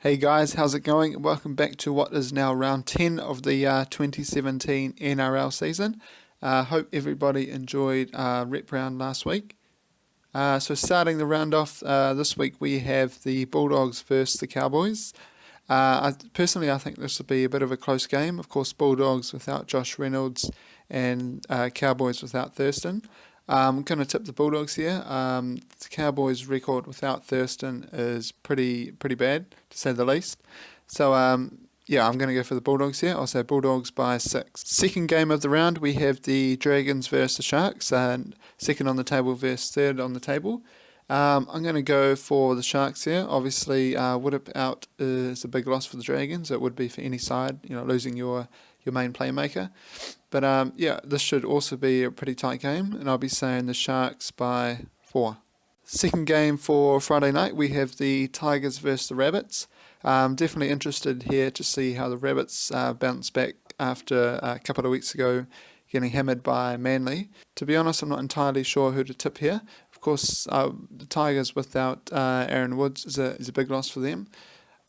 Hey guys, how's it going? Welcome back to what is now round 10 of the 2017 NRL season. Hope everybody enjoyed rep round last week. So starting the round off this week, we have the Bulldogs versus the Cowboys. Personally, I think this will be a bit of a close game. Of course, Bulldogs without Josh Reynolds and Cowboys without Thurston. I'm going to tip the Bulldogs here. The Cowboys' record without Thurston is pretty bad, to say the least. So, yeah, I'm going to go for the Bulldogs here. I'll say Bulldogs by 6. Second game of the round, we have the Dragons versus the Sharks. Second on the table versus third on the table. I'm going to go for the Sharks here. Obviously, Woodip out is a big loss for the Dragons. It would be for any side, losing your main playmaker. But yeah, this should also be a pretty tight game, and I'll be saying the Sharks by 4. Second game for Friday night, we have the Tigers versus the Rabbits. Definitely interested here to see how the Rabbits bounce back after a couple of weeks ago getting hammered by Manly. To be honest, I'm not entirely sure who to tip here. Of course, the Tigers without Aaron Woods is a big loss for them.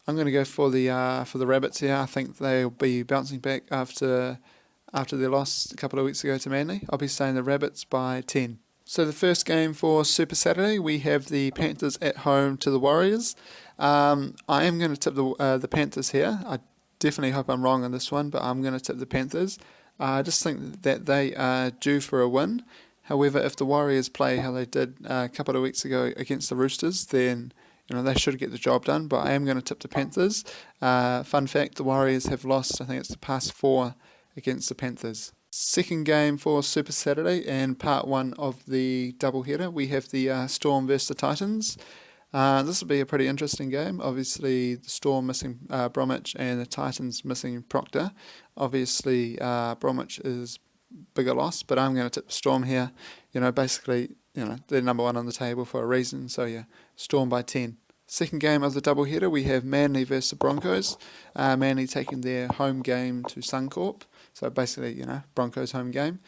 I'm going to go for the Rabbits here. I think they'll be bouncing back after their loss a couple of weeks ago to Manly. I'll be saying the Rabbits by 10. So the first game for Super Saturday, we have the Panthers at home to the Warriors. I am going to tip the Panthers here. I definitely hope I'm wrong on this one, but I'm going to tip the Panthers. I just think that they are due for a win. However, if the Warriors play how they did a couple of weeks ago against the Roosters, then they should get the job done. But I am going to tip the Panthers. Fun fact, the Warriors have lost, I think it's the past 4 against the Panthers. Second game for Super Saturday and part 1 of the doubleheader. We have the Storm versus the Titans. This will be a pretty interesting game. Obviously, the Storm missing Bromwich and the Titans missing Proctor. Obviously, Bromwich is bigger loss, but I'm going to tip the Storm here. Basically, they're number 1 on the table for a reason. So yeah, Storm by 10. Second game of the doubleheader, we have Manly versus the Broncos. Manly taking their home game to Suncorp. So basically, Broncos home game.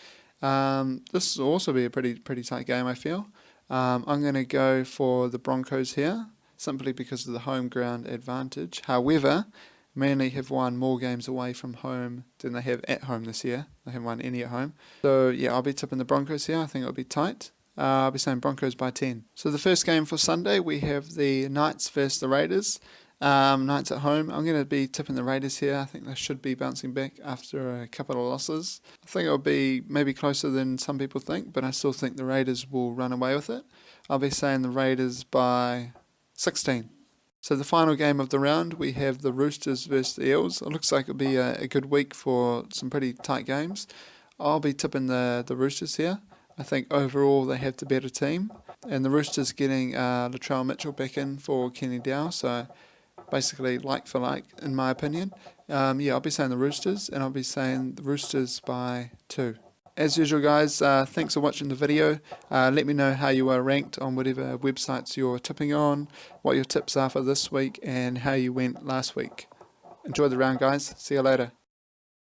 This will also be a pretty tight game, I feel. I'm going to go for the Broncos here, simply because of the home ground advantage. However, Manly have won more games away from home than they have at home this year. They haven't won any at home. So yeah, I'll be tipping the Broncos here. I think it'll be tight. I'll be saying Broncos by 10. So the first game for Sunday, we have the Knights versus the Raiders. Knights at home. I'm going to be tipping the Raiders here. I think they should be bouncing back after a couple of losses. I think it'll be maybe closer than some people think, but I still think the Raiders will run away with it. I'll be saying the Raiders by 16. So the final game of the round, we have the Roosters versus the Eels. It looks like it'll be a good week for some pretty tight games. I'll be tipping the Roosters here. I think overall they have the better team. And the Roosters getting Latrell Mitchell back in for Kenny Dow, so basically like for like, in my opinion. Yeah, I'll be saying the Roosters, and I'll be saying the Roosters by 2. As usual, guys, thanks for watching the video. Let me know how you are ranked on whatever websites you're tipping on, what your tips are for this week, and how you went last week. Enjoy the round, guys. See you later.